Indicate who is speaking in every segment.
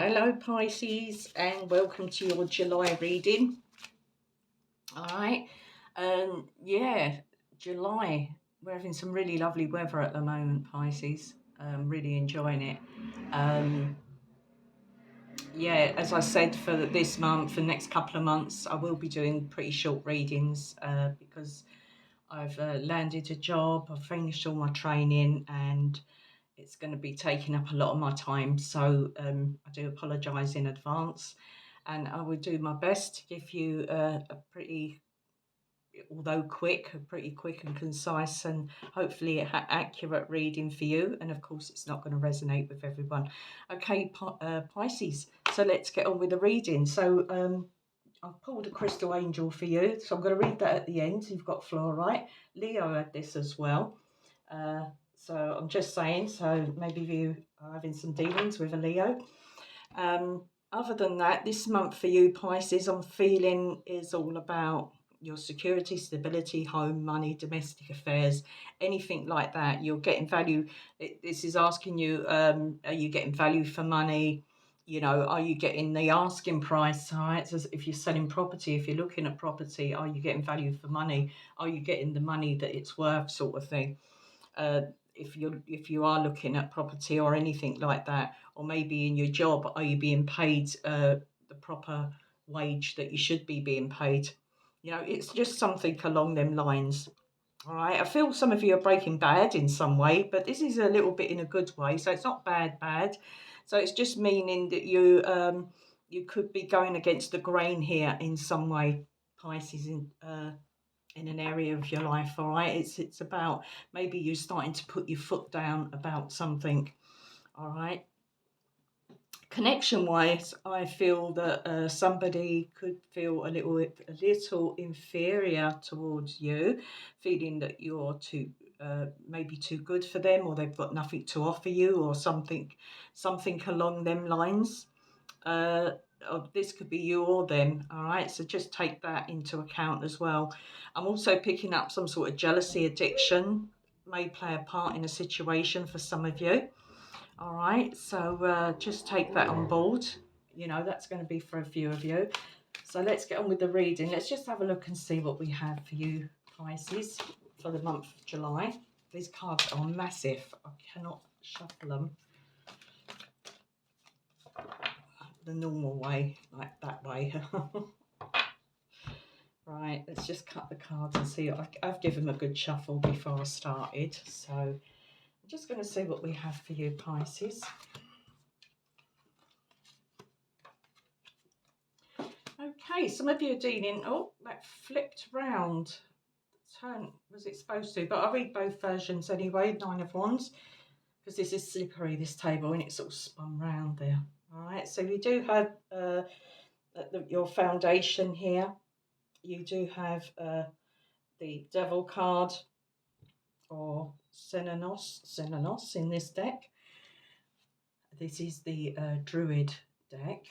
Speaker 1: Hello Pisces, and welcome to your July reading. All right, yeah, July. We're having some really lovely weather at the moment, Pisces. Really enjoying it. Um, yeah, as I said, for this month, for the next couple of months, I will be doing pretty short readings because I've landed a job, I've finished all my training, and it's going to be taking up a lot of my time. So I do apologise in advance, and I will do my best to give you a pretty, although quick, a pretty quick and concise and hopefully accurate reading for you. And of course, it's not going to resonate with everyone. Okay, Pisces. So let's get on with the reading. So I've pulled a crystal angel for you, so I'm going to read that at the end. You've got fluorite. Leo had this as well. So I'm just saying, so maybe you are having some dealings with a Leo. Other than that, this month for you, Pisces, I'm feeling is all about your security, stability, home, money, domestic affairs, anything like that. You're getting value. This is asking you, are you getting value for money? You know, are you getting the asking price? All right. So if you're selling property, if you're looking at property, are you getting value for money? Are you getting the money that it's worth, sort of thing? If you are looking at property or anything like that, or maybe in your job, are you being paid the proper wage that you should be being paid? You know, it's just something along them lines. All right. I feel some of you are breaking bad in some way, but this is a little bit in a good way. So it's not bad. So it's just meaning that you could be going against the grain here in some way, Pisces, in an area of your life. All right. It's about maybe you starting to put your foot down about something. All right. Connection wise, I feel that somebody could feel a little inferior towards you, feeling that you're too maybe too good for them, or they've got nothing to offer you, or something along them lines. uh, this could be you or them. All right, so just take that into account as well. I'm also picking up some sort of jealousy addiction may play a part in a situation for some of you. All right, so just take that on board. You know, that's going to be for a few of you. So let's get on with the reading. Let's just have a look and see what we have for you, Pisces, for the month of July. These cards are massive. I cannot shuffle them the normal way, like that way. Right, let's just cut the cards and see. I've given them a good shuffle before I started, so I'm just going to see what we have for you, Pisces. Okay, some of you are dealing. Oh, that flipped round. Turn was it supposed to? But I'll read both versions anyway. Nine of Wands, because this is slippery, this table, and it's sort of spun round there. All right, so you do have your foundation here. You do have the Devil card, or Senanos in this deck. This is the Druid deck.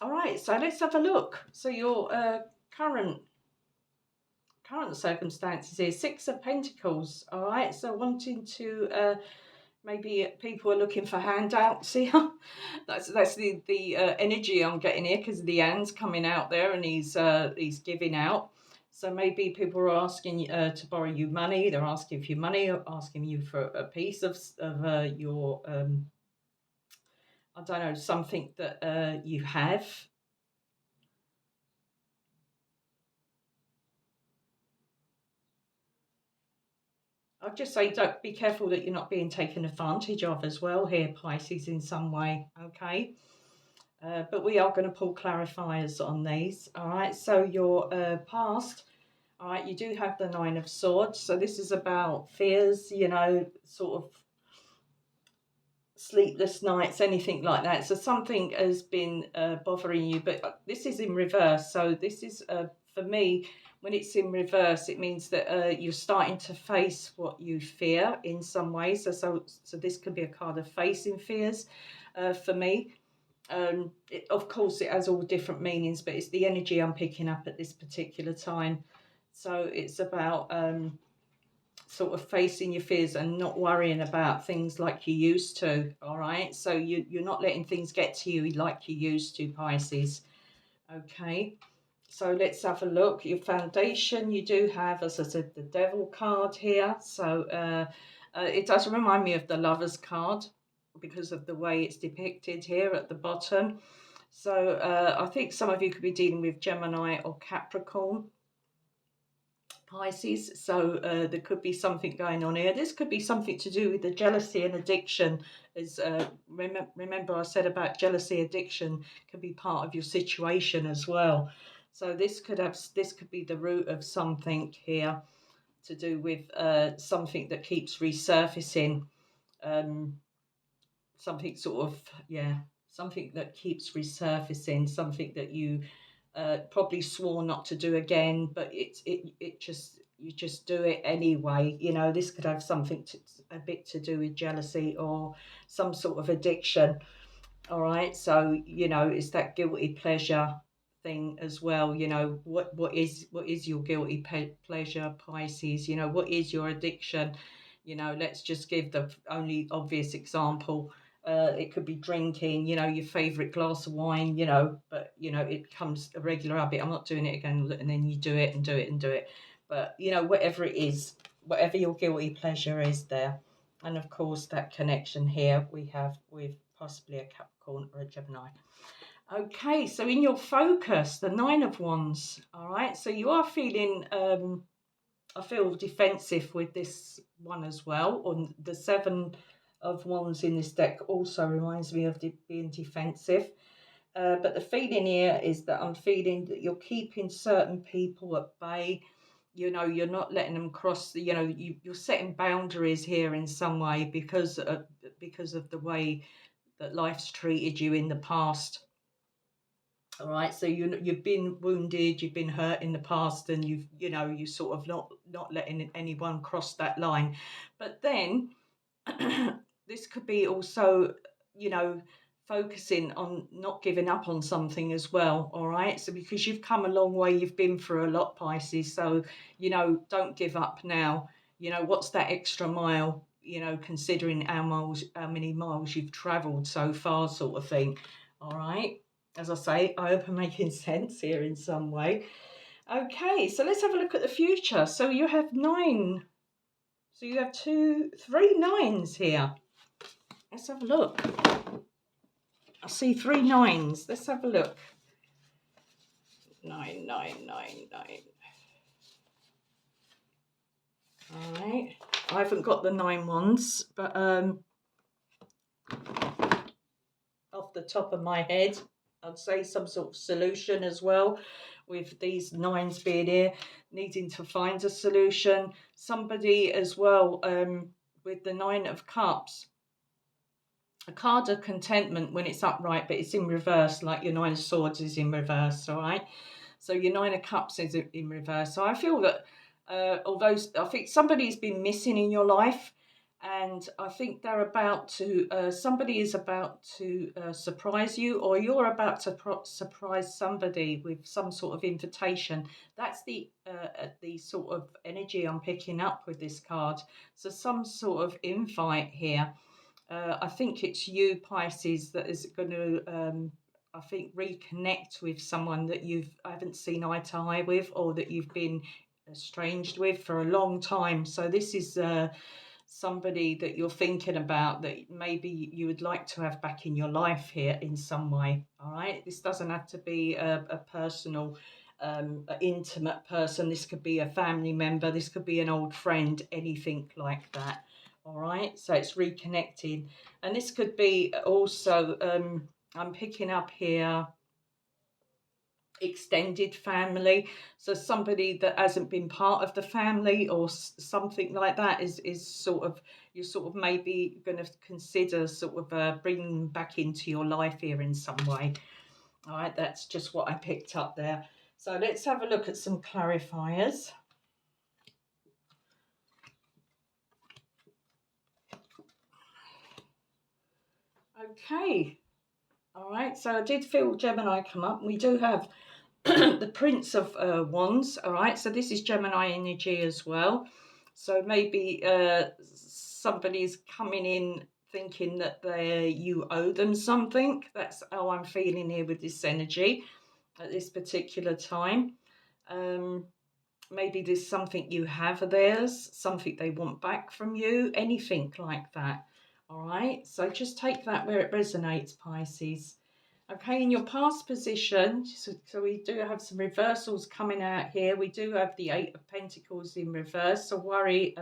Speaker 1: All right, so let's have a look. So your current circumstances here, Six of Pentacles. All right, so wanting to maybe people are looking for handouts here. that's the energy I'm getting here, because the hand's coming out there and he's giving out. So maybe people are asking to borrow you money. They're asking for you money, or asking you for a piece of your I don't know, something that you have. I'll just say, don't be careful that you're not being taken advantage of as well here, Pisces, in some way. Okay. But we are going to pull clarifiers on these. All right. So your past. All right. You do have the Nine of Swords. So this is about fears, you know, sort of sleepless nights, anything like that. So something has been bothering you, but this is in reverse. So this is, for me, when it's in reverse, it means that you're starting to face what you fear in some way. So this could be a card of facing fears for me. Of course, it has all different meanings, but it's the energy I'm picking up at this particular time. So it's about sort of facing your fears and not worrying about things like you used to. All right, so you're not letting things get to you like you used to, Pisces. Okay, so let's have a look. Your foundation, you do have, as I said, the Devil card here. So it does remind me of the Lover's card because of the way it's depicted here at the bottom. So I think some of you could be dealing with Gemini or Capricorn, Pisces. So there could be something going on here. This could be something to do with the jealousy and addiction. As remember I said about jealousy, addiction can be part of your situation as well. So this could be the root of something here to do with something that keeps resurfacing. Um, Something sort of, yeah, something that keeps resurfacing, something that you probably swore not to do again, but it just, you just do it anyway. You know, this could have something a bit to do with jealousy or some sort of addiction. All right, so you know, it's that guilty pleasure thing as well. You know, what is your guilty pleasure, Pisces? You know, what is your addiction? You know, let's just give the only obvious example. It could be drinking, you know, your favorite glass of wine, you know, but you know, it becomes a regular habit. I'm not doing it again, and then you do it and do it and do it. But you know, whatever it is, whatever your guilty pleasure is there. And of course, that connection here we have with possibly a Capricorn or a Gemini. Okay, so in your focus, the Nine of Wands. All right, so you are feeling, I feel defensive with this one as well. On the Seven of Wands in this deck also reminds me of being defensive. But the feeling here is that I'm feeling that you're keeping certain people at bay. You know, you're not letting them cross the, you know, you're setting boundaries here in some way because of the way that life's treated you in the past. All right, so you've been wounded, you've been hurt in the past, and you know, you sort of not letting anyone cross that line. But then this could be also, you know, focusing on not giving up on something as well. All right, so because you've come a long way, you've been through a lot, Pisces, so you know, don't give up now. You know, what's that extra mile, you know, considering how many miles you've traveled so far, sort of thing. All right, as I say, I hope I'm making sense here in some way. Okay, so let's have a look at the future. So you have nine, so you have three nines here. Let's have a look. I see three nines. Let's have a look. 9, 9, 9, 9. All right. I haven't got the 9 ones, but off the top of my head, I'd say some sort of solution as well. With these nines being here, needing to find a solution. Somebody as well, with the 9 of Cups. A card of contentment when it's upright, but it's in reverse, like your 9 of Swords is in reverse, all right? So your 9 of Cups is in reverse. So I feel that although I think somebody's been missing in your life, and I think they're about to, somebody is about to surprise you, or you're about to surprise somebody with some sort of invitation. That's the sort of energy I'm picking up with this card. So some sort of invite here. I think it's you, Pisces, that is going to, I think, reconnect with someone that you haven't seen eye to eye with, or that you've been estranged with for a long time. So this is somebody that you're thinking about that maybe you would like to have back in your life here in some way. All right, this doesn't have to be a personal, an intimate person. This could be a family member. This could be an old friend. Anything like that. All right, so it's reconnecting, and this could be also, I'm picking up here, extended family. So somebody that hasn't been part of the family or something like that is sort of, you're sort of maybe going to consider sort of bringing back into your life here in some way. All right, that's just what I picked up there. So let's have a look at some clarifiers. Okay. All right, so I did feel Gemini come up. We do have the Prince of Wands. All right, so this is Gemini energy as well. So maybe somebody's coming in thinking that you owe them something. That's how I'm feeling here with this energy at this particular time. Um, Maybe there's something you have of theirs, something they want back from you, anything like that. All right, so just take that where it resonates, Pisces. Okay, in your past position, so we do have some reversals coming out here. We do have the Eight of Pentacles in reverse, so worry,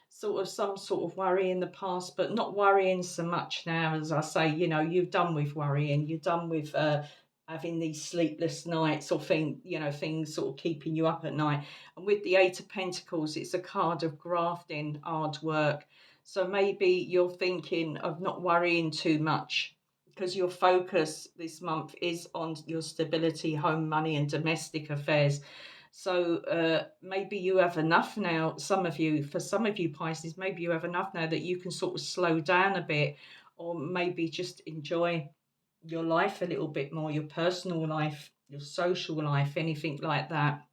Speaker 1: sort of some sort of worry in the past, but not worrying so much now. As I say, you know, you're done with worrying, you're done with having these sleepless nights or things sort of keeping you up at night. And with the Eight of Pentacles, it's a card of grafting, hard work. So maybe you're thinking of not worrying too much because your focus this month is on your stability, home, money, and domestic affairs. So maybe you have enough now. For some of you Pisces, maybe you have enough now that you can sort of slow down a bit, or maybe just enjoy your life a little bit more, your personal life, your social life, anything like that.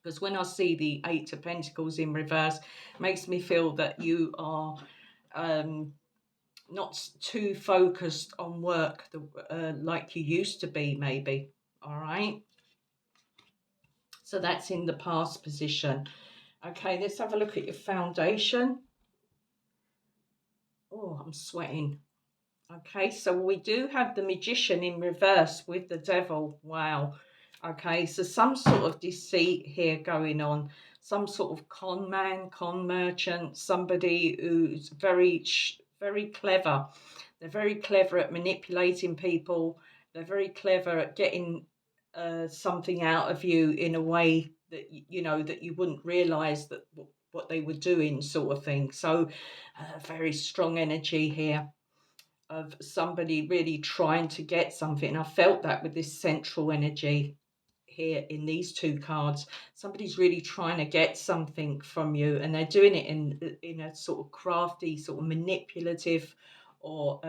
Speaker 1: Because when I see the Eight of Pentacles in reverse, it makes me feel that you are not too focused on work like you used to be, maybe. All right. So that's in the past position. Okay, let's have a look at your foundation. Oh, I'm sweating. Okay, so we do have the Magician in reverse with the Devil. Wow. Okay, so some sort of deceit here going on. Some sort of con man, con merchant, somebody who's very clever. They're very clever at manipulating people. They're very clever at getting something out of you in a way that that you wouldn't realize that what they were doing, sort of thing. So very strong energy here of somebody really trying to get something. I felt that with this central energy here in these two cards. Somebody's really trying to get something from you, and they're doing it in a sort of crafty, sort of manipulative, or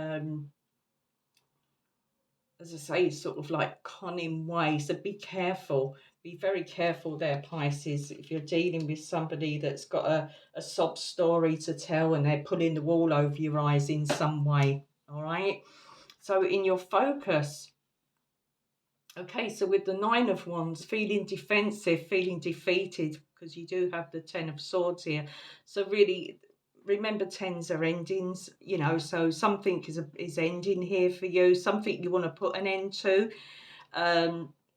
Speaker 1: as I say, sort of like conning way. So be careful. Be very careful there, Pisces, if you're dealing with somebody that's got a sob story to tell and they're pulling the wool over your eyes in some way. All right. So in your focus, okay, so with the Nine of Wands, feeling defensive, feeling defeated, because you do have the Ten of Swords here. So really, remember tens are endings, so something is ending here for you, something you want to put an end to.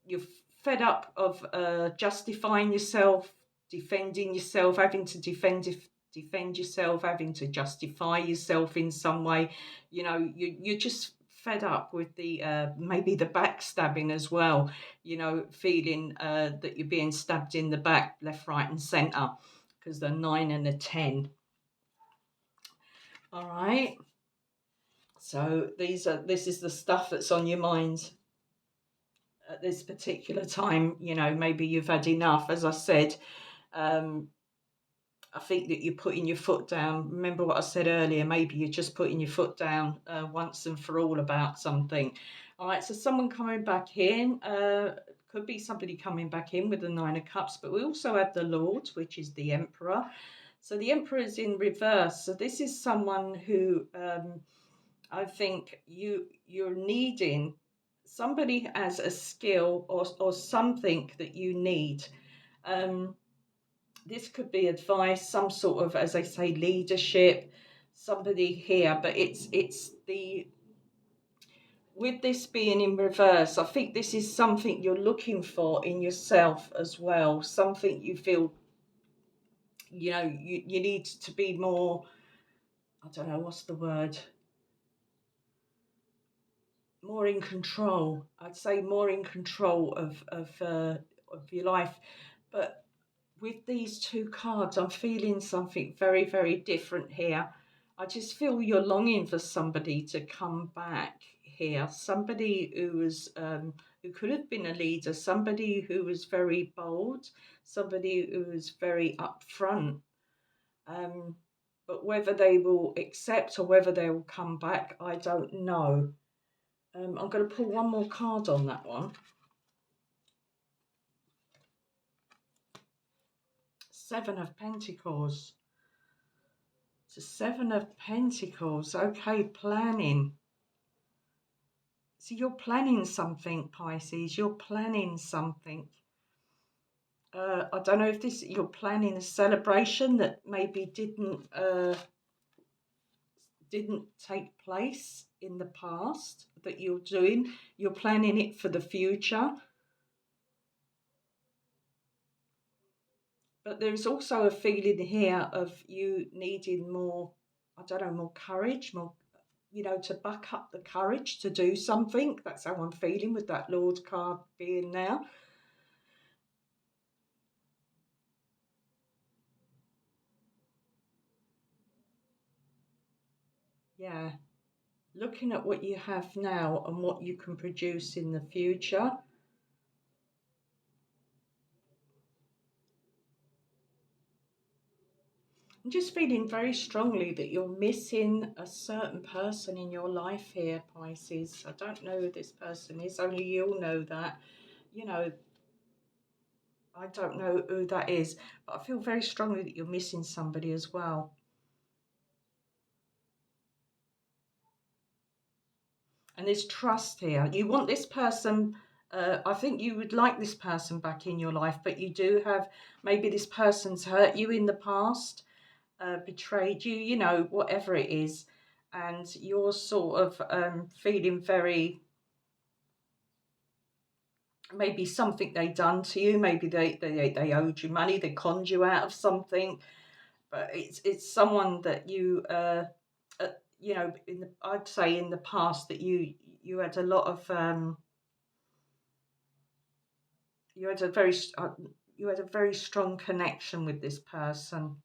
Speaker 1: You're fed up of justifying yourself, defending yourself, having to defend yourself, having to justify yourself in some way. You're just fed up with the maybe the backstabbing as well. Feeling that you're being stabbed in the back, left, right, and centre, because the 9 and the 10. All right. So this is the stuff that's on your mind at this particular time. Maybe you've had enough. As I said, I think that you're putting your foot down. Remember what I said earlier, maybe you're just putting your foot down once and for all about something. All right, so someone coming back in, could be somebody coming back in with the Nine of Cups, but we also have the Lord, which is the Emperor. So the Emperor is in reverse. So this is someone who I think you're needing. Somebody has a skill or something that you need. This could be advice, some sort of, as I say, leadership, somebody here, but it's the, with this being in reverse, I think this is something you're looking for in yourself as well, something you feel, you need to be more, I don't know, what's the word? More in control. I'd say more in control of your life. But with these two cards, I'm feeling something very, very different here. I just feel you're longing for somebody to come back here. Somebody who could have been a leader, somebody who was very bold, somebody who was very upfront. But whether they will accept or whether they will come back, I don't know. I'm going to pull one more card on that one. Seven of Pentacles. It's the Seven of Pentacles. Okay, planning. So you're planning something, Pisces. You're planning something. I don't know if you're planning a celebration that maybe didn't take place in the past that you're doing. You're planning it for the future. But there's also a feeling here of you needing more, I don't know, more courage, more, to back up the courage to do something. That's how I'm feeling with that Lord card being there. Yeah. Looking at what you have now and what you can produce in the future. I'm just feeling very strongly that you're missing a certain person in your life here, Pisces. I don't know who this person is, only you'll know that. You know, I don't know who that is, but I feel very strongly that you're missing somebody as well. And there's trust here. You want this person, I think you would like this person back in your life, but you do have, maybe this person's hurt you in the past, betrayed you, whatever it is. And you're sort of feeling very, maybe something they done to you, maybe they owed you money, they conned you out of something, but it's someone that you, I'd say in the past that you had a lot of, you had a very you had a very strong connection with this person.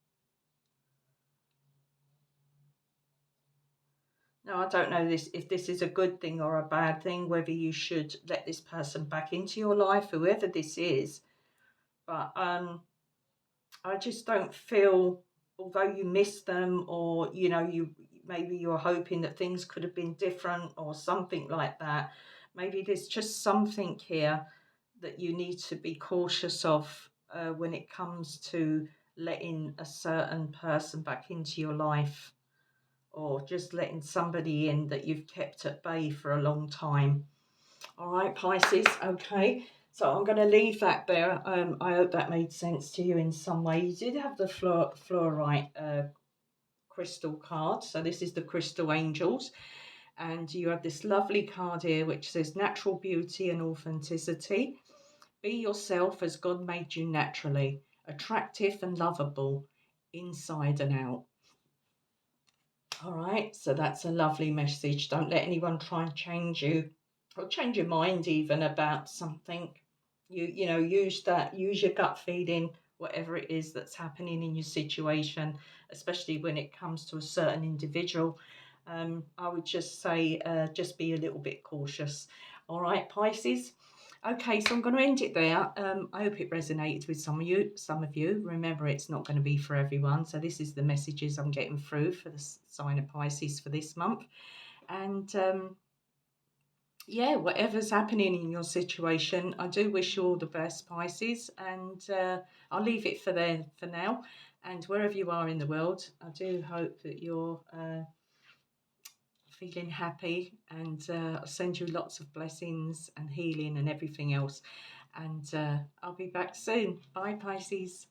Speaker 1: Now, I don't know if this is a good thing or a bad thing, whether you should let this person back into your life, whoever this is. But I just don't feel, although you miss them, or you maybe you're hoping that things could have been different or something like that. Maybe there's just something here that you need to be cautious of when it comes to letting a certain person back into your life, or just letting somebody in that you've kept at bay for a long time. All right, Pisces. Okay. So I'm going to leave that there. I hope that made sense to you in some way. You did have the fluorite crystal card. So this is the Crystal Angels. And you have this lovely card here which says natural beauty and authenticity. Be yourself as God made you naturally, attractive and lovable, inside and out. All right, so that's a lovely message. Don't let anyone try and change you, or change your mind even about something. Use your gut feeling, whatever it is that's happening in your situation, especially when it comes to a certain individual. I would just say, just be a little bit cautious. All right, Pisces. Okay, so I'm going to end it there. I hope it resonated with some of you. Remember, it's not going to be for everyone. So this is the messages I'm getting through for the sign of Pisces for this month. And yeah, whatever's happening in your situation, I do wish you all the best, Pisces. And I'll leave it for now. And wherever you are in the world, I do hope that you're feeling happy, and I'll send you lots of blessings and healing and everything else. And I'll be back soon. Bye, Pisces.